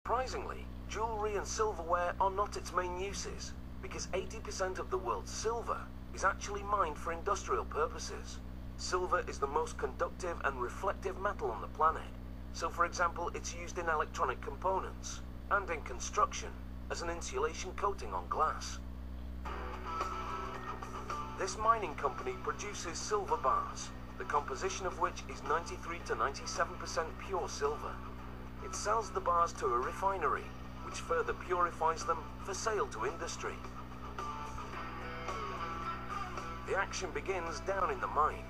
Surprisingly, jewelry and silverware are not its main uses, because 80% of the world's silver is actually mined for industrial purposes. Silver is the most conductive and reflective metal on the planet, so for example it's used in electronic components and in construction as an insulation coating on glass. This mining company produces silver bars, the composition of which is 93 to 97% pure silver. It sells the bars to a refinery, which further purifies them for sale to industry. The action begins down in the mine,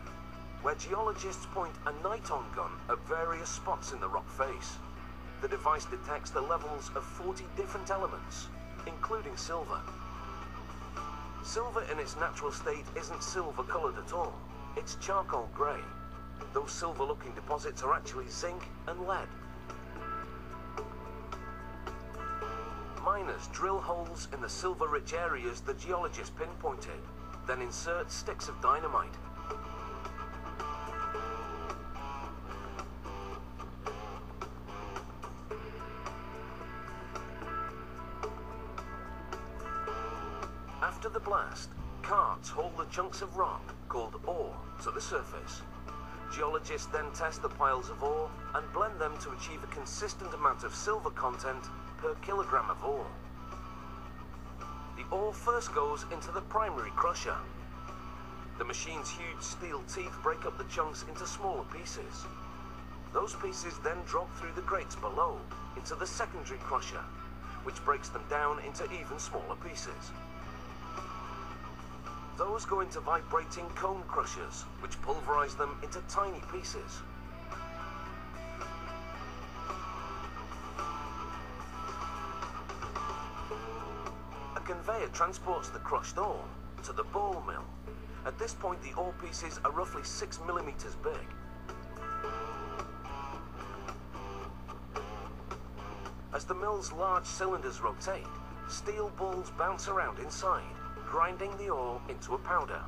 where geologists point a niton gun at various spots in the rock face. The device detects the levels of 40 different elements, including silver. Silver in its natural state isn't silver-colored at all. It's charcoal grey. Those silver-looking deposits are actually zinc and lead. Miners drill holes in the silver-rich areas the geologists pinpointed, then insert sticks of dynamite. After the blast, carts haul the chunks of rock, called ore, to the surface. Geologists then test the piles of ore and blend them to achieve a consistent amount of silver content per kilogram of ore. The ore first goes into the primary crusher. The machine's huge steel teeth break up the chunks into smaller pieces. Those pieces then drop through the grates below into the secondary crusher, which breaks them down into even smaller pieces. Those go into vibrating cone crushers, which pulverize them into tiny pieces. A conveyor transports the crushed ore to the ball mill. At this point, the ore pieces are roughly 6 millimeters big. As the mill's large cylinders rotate, steel balls bounce around inside, grinding the ore into a powder.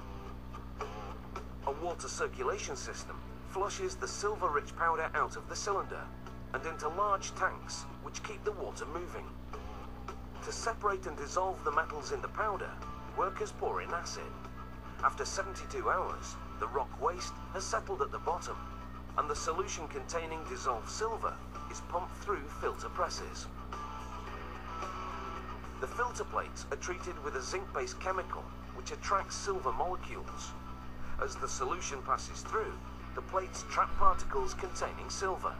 A water circulation system flushes the silver-rich powder out of the cylinder and into large tanks which keep the water moving. To separate and dissolve the metals in the powder, workers pour in acid. After 72 hours, the rock waste has settled at the bottom, and the solution containing dissolved silver is pumped through filter presses. The filter plates are treated with a zinc-based chemical which attracts silver molecules. As the solution passes through, the plates trap particles containing silver,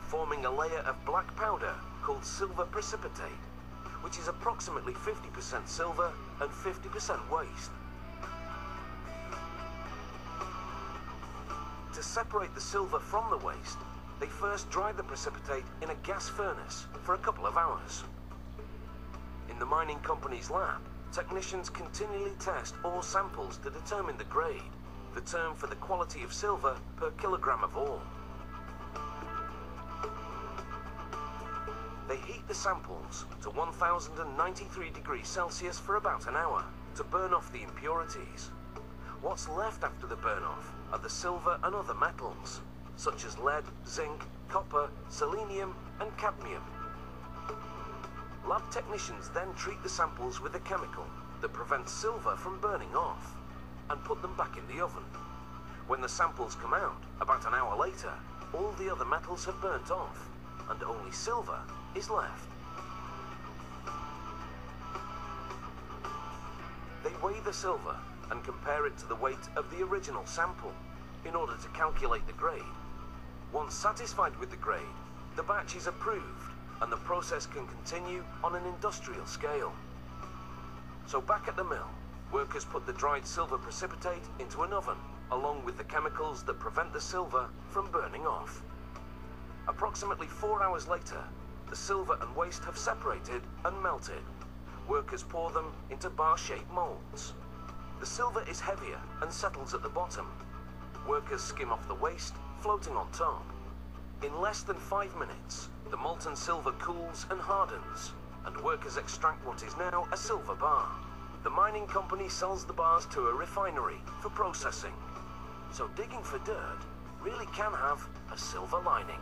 forming a layer of black powder called silver precipitate, which is approximately 50% silver and 50% waste. To separate the silver from the waste, they first dry the precipitate in a gas furnace for a couple of hours. In the mining company's lab, technicians continually test ore samples to determine the grade, the term for the quality of silver per kilogram of ore. They heat the samples to 1093 degrees Celsius for about an hour to burn off the impurities. What's left after the burn-off are the silver and other metals, such as lead, zinc, copper, selenium, and cadmium. Lab technicians then treat the samples with a chemical that prevents silver from burning off and put them back in the oven. When the samples come out, about an hour later, all the other metals have burnt off and only silver is left. They weigh the silver and compare it to the weight of the original sample in order to calculate the grade. Once satisfied with the grade, the batch is approved and the process can continue on an industrial scale. So back at the mill, workers put the dried silver precipitate into an oven, along with the chemicals that prevent the silver from burning off. Approximately 4 hours later, the silver and waste have separated and melted. Workers pour them into bar-shaped molds. The silver is heavier and settles at the bottom. Workers skim off the waste, floating on top. In less than 5 minutes, the molten silver cools and hardens, and workers extract what is now a silver bar. The mining company sells the bars to a refinery for processing. So digging for dirt really can have a silver lining.